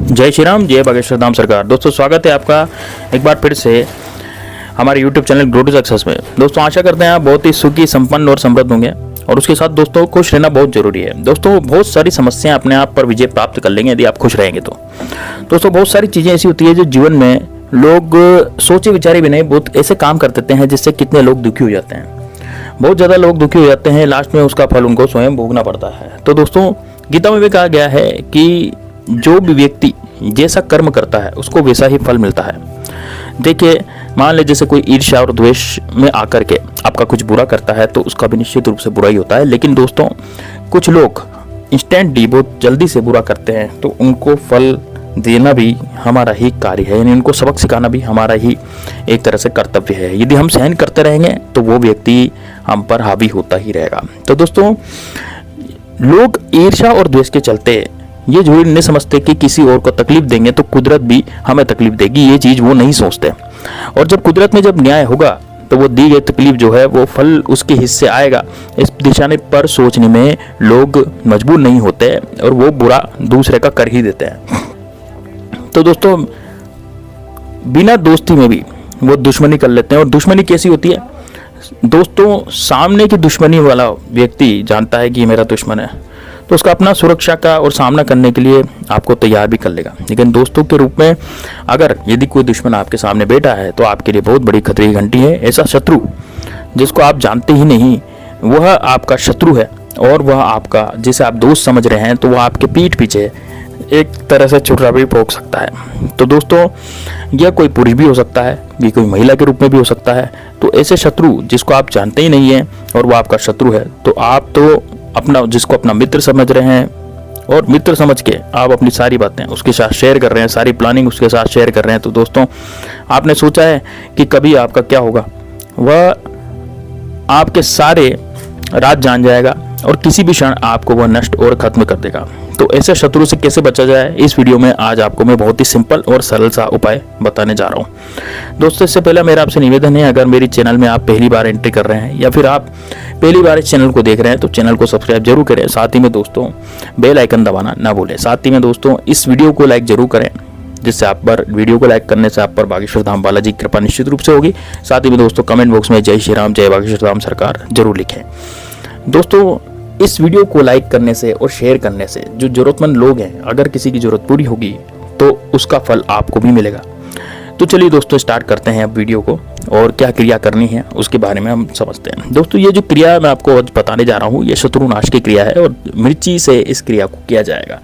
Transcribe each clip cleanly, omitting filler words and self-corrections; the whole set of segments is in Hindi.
जय श्री राम, जय बागेश्वर धाम सरकार। दोस्तों स्वागत है आपका एक बार फिर से हमारे YouTube channel grow to success में। दोस्तों आशा करते हैं आप बहुत ही सुखी, संपन्न और समृद्ध होंगे और उसके साथ दोस्तों खुश रहना बहुत जरूरी है। दोस्तों बहुत सारी समस्याएं अपने आप पर विजय प्राप्त कर लेंगे यदि आप खुश रहेंगे तो। दोस्तों बहुत सारी चीज़ें ऐसी होती है जो जीवन में लोग सोचे विचारे भी नहीं बहुत ऐसे काम कर देते हैं जिससे कितने लोग दुखी हो जाते हैं। बहुत ज़्यादा लोग दुखी हो जाते हैं, लास्ट में उसका फल उनको स्वयं भोगना पड़ता है। तो दोस्तों गीता में भी कहा गया है कि जो भी व्यक्ति जैसा कर्म करता है उसको वैसा ही फल मिलता है। देखिए मान लीजिए जैसे कोई ईर्ष्या और द्वेष में आकर के आपका कुछ बुरा करता है तो उसका भी निश्चित रूप से बुरा ही होता है। लेकिन दोस्तों कुछ लोग इंस्टेंटली बहुत जल्दी से बुरा करते हैं तो उनको फल देना भी हमारा ही कार्य है, यानी उनको सबक सिखाना भी हमारा ही एक तरह से कर्तव्य है। यदि हम सहन करते रहेंगे तो वो व्यक्ति हम पर हावी होता ही रहेगा। तो दोस्तों लोग ईर्ष्या और द्वेष के चलते ये जरूर नहीं समझते कि किसी और को तकलीफ देंगे तो कुदरत भी हमें तकलीफ देगी, ये चीज़ वो नहीं सोचते। और जब कुदरत में जब न्याय होगा तो वो दी गई तकलीफ जो है वो फल उसके हिस्से आएगा। इस दिशा पर सोचने में लोग मजबूर नहीं होते और वो बुरा दूसरे का कर ही देते हैं। तो दोस्तों बिना दोस्ती में भी वो दुश्मनी कर लेते हैं। और दुश्मनी कैसी होती है दोस्तों, सामने की दुश्मनी वाला व्यक्ति जानता है कि ये मेरा दुश्मन है तो उसका अपना सुरक्षा का और सामना करने के लिए आपको तैयार भी कर लेगा। लेकिन दोस्तों के रूप में अगर यदि कोई दुश्मन आपके सामने बैठा है तो आपके लिए बहुत बड़ी खतरे की घंटी है। ऐसा शत्रु जिसको आप जानते ही नहीं वह आपका शत्रु है और वह आपका जिसे आप दोस्त समझ रहे हैं तो वह आपके पीठ पीछे एक तरह से छुरा भी भोंक सकता है। तो दोस्तों यह कोई पुरुष भी हो सकता है, ये कोई महिला के रूप में भी हो सकता है। तो ऐसे शत्रु जिसको आप जानते ही नहीं है और वह आपका शत्रु है तो आप तो अपना जिसको अपना मित्र समझ रहे हैं और मित्र समझ के आप अपनी सारी बातें उसके साथ शेयर कर रहे हैं, सारी प्लानिंग उसके साथ शेयर कर रहे हैं। तो दोस्तों आपने सोचा है कि कभी आपका क्या होगा, वह आपके सारे राज जान जाएगा और किसी भी क्षण आपको वह नष्ट और खत्म कर देगा। तो ऐसे शत्रु से कैसे बचा जाए इस वीडियो में आज आपको मैं बहुत ही सिंपल और सरल सा उपाय बताने जा रहा हूँ। दोस्तों इससे पहले मेरा आपसे निवेदन है, अगर मेरी चैनल में आप पहली बार एंट्री कर रहे हैं या फिर आप पहली बार इस चैनल को देख रहे हैं तो चैनल को सब्सक्राइब जरूर करें। साथ ही में दोस्तों बेल आइकन दबाना ना भूलें। साथ ही में दोस्तों इस वीडियो को लाइक जरूर करें जिससे आप पर वीडियो को लाइक करने से आप पर बागेश्वर धाम बालाजी की कृपा निश्चित रूप से होगी। साथ ही में दोस्तों कमेंट बॉक्स में जय श्री राम, जय बागेश्वर धाम सरकार जरूर लिखें। दोस्तों इस वीडियो को लाइक करने से और शेयर करने से जो जरूरतमंद लोग हैं अगर किसी की जरूरत पूरी होगी तो उसका फल आपको भी मिलेगा। तो चलिए दोस्तों स्टार्ट करते हैं अब वीडियो को और क्या क्रिया करनी है उसके बारे में हम समझते हैं। दोस्तों ये जो क्रिया मैं आपको आज बताने जा रहा हूँ ये शत्रुनाश की क्रिया है और मिर्ची से इस क्रिया को किया जाएगा।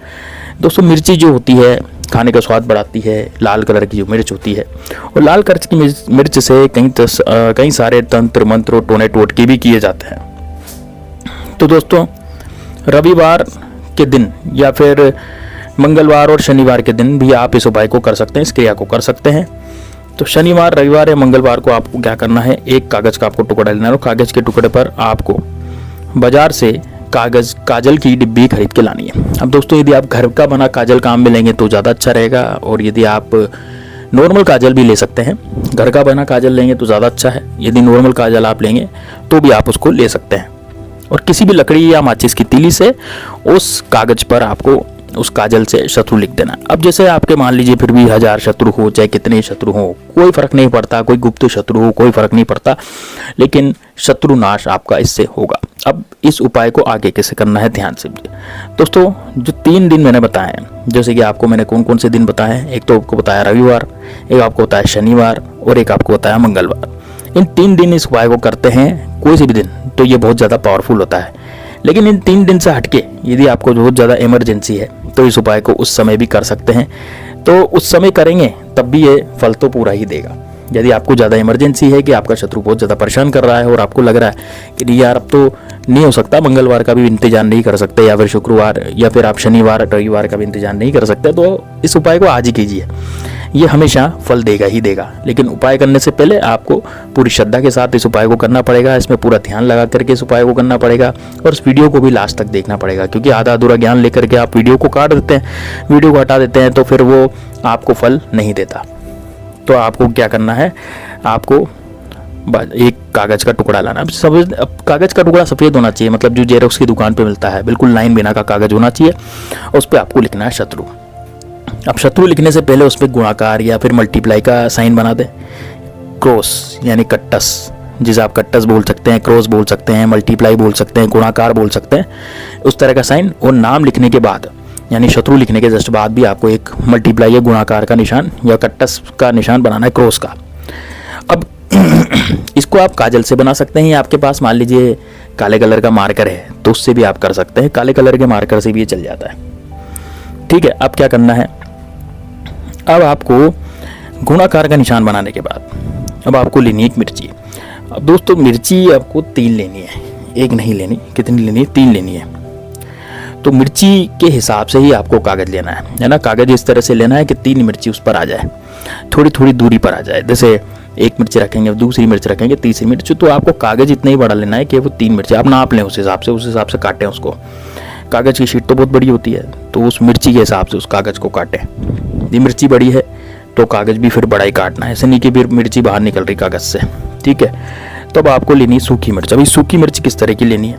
दोस्तों मिर्ची जो होती है खाने का स्वाद बढ़ाती है। लाल कलर की जो मिर्च होती है और लाल कलर की मिर्च से कई सारे तंत्र मंत्र और टोने टोटके भी किए जाते हैं। तो दोस्तों रविवार के दिन या फिर मंगलवार और शनिवार के दिन भी आप इस उपाय को कर सकते हैं, इस क्रिया को कर सकते हैं। तो शनिवार, रविवार या मंगलवार को आपको क्या करना है, एक कागज का आपको टुकड़ा लेना है और कागज के टुकड़े पर आपको बाजार से काजल की डिब्बी खरीद के लानी है। अब दोस्तों यदि आप घर का बना काजल काम में लेंगे तो ज़्यादा अच्छा रहेगा और यदि आप नॉर्मल काजल भी ले सकते हैं, घर का बना काजल लेंगे तो ज़्यादा अच्छा है। यदि नॉर्मल काजल आप लेंगे तो भी आप उसको ले सकते हैं और किसी भी लकड़ी या माचिस की तीली से उस कागज पर आपको उस काजल से शत्रु लिख देना। अब जैसे आपके मान लीजिए फिर भी 1000 शत्रु हो चाहे कितने शत्रु हो कोई फर्क नहीं पड़ता, कोई गुप्त शत्रु हो कोई फर्क नहीं पड़ता, लेकिन शत्रु नाश आपका इससे होगा। अब इस उपाय को आगे कैसे करना है ध्यान से दोस्तों। जो 3 दिन मैंने बताए हैं, जैसे कि आपको मैंने कौन कौन से दिन बताए हैं, एक तो आपको बताया रविवार, एक आपको बताया शनिवार और एक आपको बताया मंगलवार। इन 3 दिन इस उपाय को करते हैं कोई से भी दिन तो ये बहुत ज़्यादा पावरफुल होता है। लेकिन इन 3 दिन से हटके यदि आपको बहुत ज़्यादा इमरजेंसी है तो इस उपाय को उस समय भी कर सकते हैं। तो उस समय करेंगे तब भी ये फल तो पूरा ही देगा। यदि आपको ज़्यादा इमरजेंसी है कि आपका शत्रु बहुत ज़्यादा परेशान कर रहा है और आपको लग रहा है कि नहीं यार अब तो नहीं हो सकता, मंगलवार का भी इंतजार नहीं कर सकते या फिर शुक्रवार या फिर आप शनिवार रविवार का भी इंतजार नहीं कर सकते, तो इस उपाय को आज ही कीजिए। ये हमेशा फल देगा ही देगा। लेकिन उपाय करने से पहले आपको पूरी श्रद्धा के साथ इस उपाय को करना पड़ेगा, इसमें पूरा ध्यान लगा करके इस उपाय को करना पड़ेगा और इस वीडियो को भी लास्ट तक देखना पड़ेगा। क्योंकि आधा अधूरा ज्ञान लेकर के आप वीडियो को काट देते हैं, वीडियो को हटा देते हैं तो फिर वो आपको फल नहीं देता। तो आपको क्या करना है, आपको एक कागज का टुकड़ा लाना। अब कागज का टुकड़ा सफ़ेद होना चाहिए, मतलब जो जेरोक्स की दुकान पे मिलता है, बिल्कुल लाइन बिना का कागज होना चाहिए। उस पर आपको लिखना है शत्रु। अब शत्रु लिखने से पहले उस पर गुणाकार या फिर मल्टीप्लाई का साइन बना दें। क्रॉस यानी कट्टस, जिसे आप कट्टस बोल सकते हैं, क्रॉस बोल सकते हैं, मल्टीप्लाई बोल सकते हैं, गुणाकार बोल सकते हैं, उस तरह का साइन। और नाम लिखने के बाद यानी शत्रु लिखने के जस्ट बाद भी आपको एक मल्टीप्लाई या गुणाकार का निशान या कट्टस का निशान बनाना है, क्रॉस का। अब इसको आप काजल से बना सकते हैं, या आपके पास मान लीजिए काले कलर का मार्कर है तो उससे भी आप कर सकते हैं। काले कलर के मार्कर से भी ये चल जाता है। ठीक है, अब क्या करना है, अब आपको गुणाकार का निशान बनाने के बाद अब आपको लेनी है एक मिर्ची। अब दोस्तों मिर्ची आपको 3 लेनी है, एक नहीं लेनी। कितनी लेनी है? 3 लेनी है। तो मिर्ची के हिसाब से ही आपको कागज लेना है ना। कागज इस तरह से लेना है कि 3 मिर्ची उस पर आ जाए, थोड़ी थोड़ी दूरी पर आ जाए। जैसे एक मिर्ची रखेंगे, दूसरी मिर्च रखेंगे, तीसरी मिर्च, तो आपको कागज इतना ही बड़ा लेना है कि वो 3 मिर्ची आप नाप लें, उस हिसाब से काटें उसको। कागज की शीट तो बहुत बड़ी होती है, तो उस मिर्ची के हिसाब से उस कागज को काटें। ये मिर्ची बड़ी है तो कागज भी फिर बड़ा ही काटना है, ऐसे नहीं कि फिर मिर्ची बाहर निकल रही कागज से। ठीक है, तो अब आपको लेनी है सूखी मिर्च। अभी सूखी मिर्च किस तरह की लेनी है?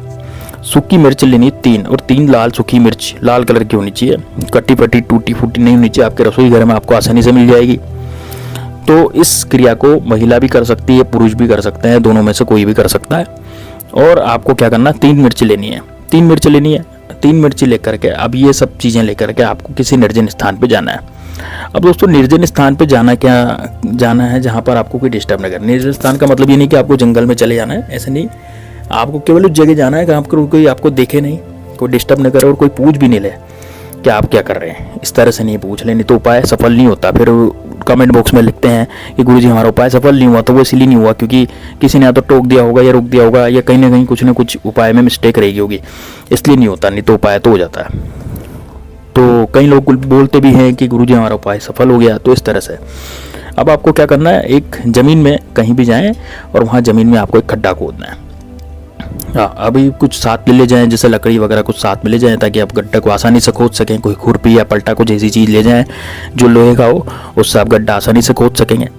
सूखी मिर्च लेनी है 3, और 3 लाल सूखी मिर्च, लाल कलर की होनी चाहिए, कटी फटी टूटी फूटी नहीं होनी चाहिए। आपके रसोई घर में आपको आसानी से मिल जाएगी। तो इस क्रिया को महिला भी कर सकती है, पुरुष भी कर सकते हैं, दोनों में से कोई भी कर सकता है। और आपको क्या करना है, 3 मिर्च लेनी है। 3 मिर्च लेनी है, 3 मिर्ची लेकर के अब ये सब चीज़ें लेकर के आपको किसी निर्जन स्थान पे जाना है। अब दोस्तों निर्जन स्थान पे जाना है जहाँ पर आपको कोई डिस्टर्ब न करे। निर्जन स्थान का मतलब ये नहीं कि आपको जंगल में चले जाना है, ऐसे नहीं। आपको केवल उस जगह जाना है जहाँ पर कोई आपको देखे नहीं, कोई डिस्टर्ब न करे और कोई पूछ भी नहीं ले कि आप क्या कर रहे हैं। इस तरह से नहीं पूछ ले, नहीं तो उपाय सफल नहीं होता। फिर कमेंट बॉक्स में लिखते हैं कि गुरुजी हमारा उपाय सफल नहीं हुआ, तो वो इसलिए नहीं हुआ क्योंकि किसी ने या तो टोक दिया होगा या रोक दिया होगा, या कहीं ना कहीं कुछ उपाय में मिस्टेक रहेगी होगी, इसलिए नहीं होता। नहीं तो उपाय तो हो जाता है। तो कई लोग बोलते भी हैं कि गुरुजी हमारा उपाय सफल हो गया। तो इस तरह से अब आपको क्या करना है, एक ज़मीन में कहीं भी जाएं और वहाँ ज़मीन में आपको एक खड्डा खोदना है। हाँ, अभी कुछ साथ में ले जाएं, जैसे लकड़ी वगैरह कुछ साथ में ले जाएं ताकि आप गड्ढे को आसानी से खोद सकें। कोई खुरपी या पलटा कुछ ऐसी चीज़ ले जाएं जो लोहे का हो, उससे आप गड्ढा आसानी से खोद सकेंगे।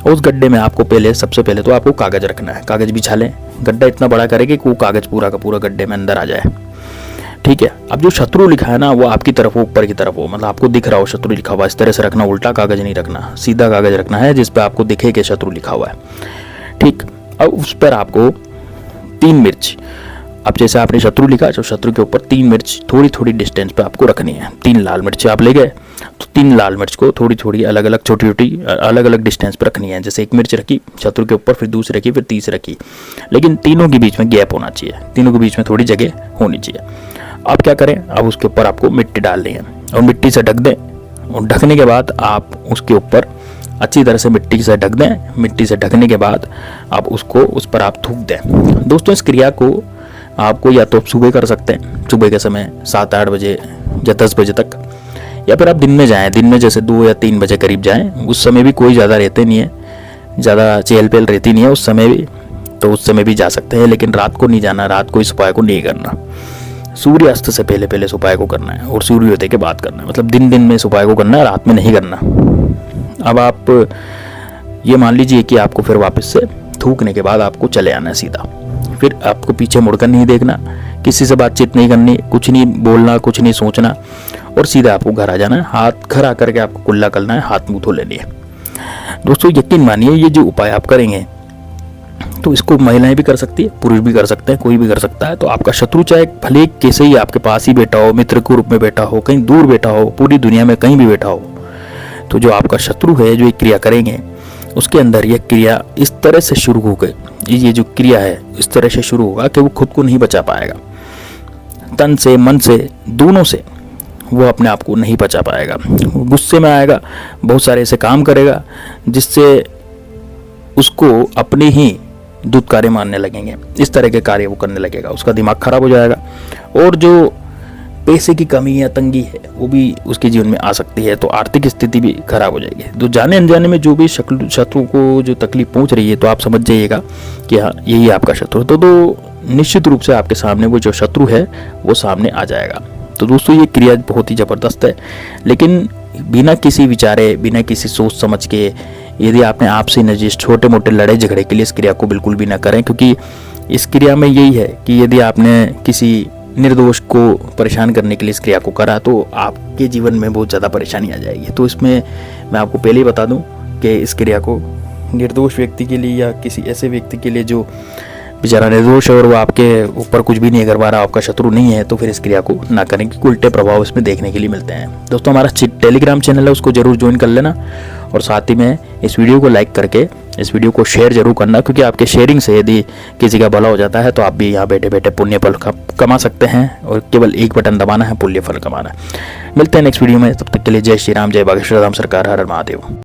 उस गड्ढे में आपको सबसे पहले तो आपको कागज़ रखना है। कागज़ बिछा लें, गड्ढा इतना बड़ा करेंगे कि वो कागज़ पूरा का पूरा गड्ढे में अंदर आ जाए। ठीक है, अब जो शत्रु लिखा है ना वो आपकी तरफ हो, ऊपर की तरफ हो, मतलब आपको दिख रहा हो शत्रु लिखा हुआ। इस तरह से रखना, उल्टा कागज़ नहीं रखना, सीधा कागज़ रखना है जिस पर आपको दिखे कि शत्रु लिखा हुआ है। ठीक, अब उस पर आपको 3 मिर्च, अब जैसे आपने शत्रु लिखा तो शत्रु के ऊपर 3 मिर्च थोड़ी थोड़ी डिस्टेंस पे आपको रखनी है। 3 लाल मिर्च आप ले गए तो 3 लाल मिर्च को थोड़ी थोड़ी अलग अलग छोटी छोटी अलग अलग डिस्टेंस पे रखनी है। जैसे एक मिर्च रखी शत्रु के ऊपर, फिर दूसरी रखी, फिर तीसरी रखी, लेकिन तीनों के बीच में गैप होना चाहिए, तीनों के बीच में थोड़ी जगह होनी चाहिए। अब क्या करें, अब उसके ऊपर आपको मिट्टी डालनी है और मिट्टी से ढक दें। और ढकने के बाद आप उसके ऊपर अच्छी तरह से मिट्टी से ढक दें। मिट्टी से ढकने के बाद आप उसको उस पर आप थूक दें। दोस्तों इस क्रिया को आपको या तो सुबह कर सकते हैं, सुबह के समय 7-8 बजे या 10 बजे तक, या फिर आप दिन में जाएं, दिन में जैसे 2 या 3 बजे करीब जाएं। उस समय भी कोई ज़्यादा रहते नहीं है, ज़्यादा चहल पहल रहती नहीं है उस समय भी, तो उस समय भी जा सकते हैं। लेकिन रात को नहीं जाना, रात को इस उपाय को नहीं करना। सूर्यास्त से पहले इस उपाय को करना है और सूर्योदय के बाद करना है। मतलब दिन में इस उपाय को करना है, रात में नहीं करना। अब आप ये मान लीजिए कि आपको फिर वापस से थूकने के बाद आपको चले आना है सीधा। फिर आपको पीछे मुड़कर नहीं देखना, किसी से बातचीत नहीं करनी, कुछ नहीं बोलना, कुछ नहीं सोचना, और सीधा आपको घर आ जाना है। हाथ घर आकर के आपको कुल्ला करना है, हाथ मुँह धो लेनी है। दोस्तों यकीन मानिए ये जो उपाय आप करेंगे तो इसको महिलाएं भी कर सकती है, पुरुष भी कर सकते हैं, कोई भी कर सकता है। तो आपका शत्रु चाहे भले कैसे ही आपके पास ही बैठा हो, मित्र के रूप में बैठा हो, कहीं दूर बैठा हो, पूरी दुनिया में कहीं भी बैठा हो, तो जो आपका शत्रु है जो ये क्रिया करेंगे उसके अंदर यह क्रिया इस तरह से शुरू हो गई, ये जो क्रिया है इस तरह से शुरू होगा कि वो खुद को नहीं बचा पाएगा। तन से, मन से, दोनों से वो अपने आप को नहीं बचा पाएगा। गुस्से में आएगा, बहुत सारे ऐसे काम करेगा जिससे उसको अपने ही दूत कार्य मानने लगेंगे। इस तरह के कार्य वो करने लगेगा, उसका दिमाग खराब हो जाएगा। और जो पैसे की कमी या तंगी है वो भी उसके जीवन में आ सकती है, तो आर्थिक स्थिति भी खराब हो जाएगी। तो जाने अनजाने में जो भी शत्रु को जो तकलीफ पहुंच रही है तो आप समझ जाइएगा कि हाँ यही आपका शत्रु है। तो निश्चित रूप से आपके सामने वो जो शत्रु है वो सामने आ जाएगा। तो दोस्तों ये क्रिया बहुत ही ज़बरदस्त है, लेकिन बिना किसी विचारे, बिना किसी सोच समझ के यदि आपने आपसे नजिश छोटे मोटे लड़ाई झगड़े के लिए इस क्रिया को बिल्कुल भी ना करें, क्योंकि इस क्रिया में यही है कि यदि आपने किसी निर्दोष को परेशान करने के लिए इस क्रिया को करा तो आपके जीवन में बहुत ज़्यादा परेशानी आ जाएगी। तो इसमें मैं आपको पहले ही बता दूं कि इस क्रिया को निर्दोष व्यक्ति के लिए या किसी ऐसे व्यक्ति के लिए जो बेचारा निर्दोष है और वो आपके ऊपर कुछ भी नहीं कर पा रहा, आपका शत्रु नहीं है, तो फिर इस क्रिया को ना करें क्योंकि उल्टे प्रभाव इसमें देखने के लिए मिलते हैं। दोस्तों हमारा टेलीग्राम चैनल है, उसको जरूर ज्वाइन कर लेना और साथ ही में इस वीडियो को लाइक करके इस वीडियो को शेयर जरूर करना, क्योंकि आपके शेयरिंग से यदि किसी का भला हो जाता है तो आप भी यहाँ बैठे बैठे पुण्य फल कमा सकते हैं और केवल एक बटन दबाना है, पुण्य फल कमाना है। मिलते हैं नेक्स्ट वीडियो में, तब तक के लिए जय श्री राम, जय बागेश्वर धाम सरकार, हर हर महादेव।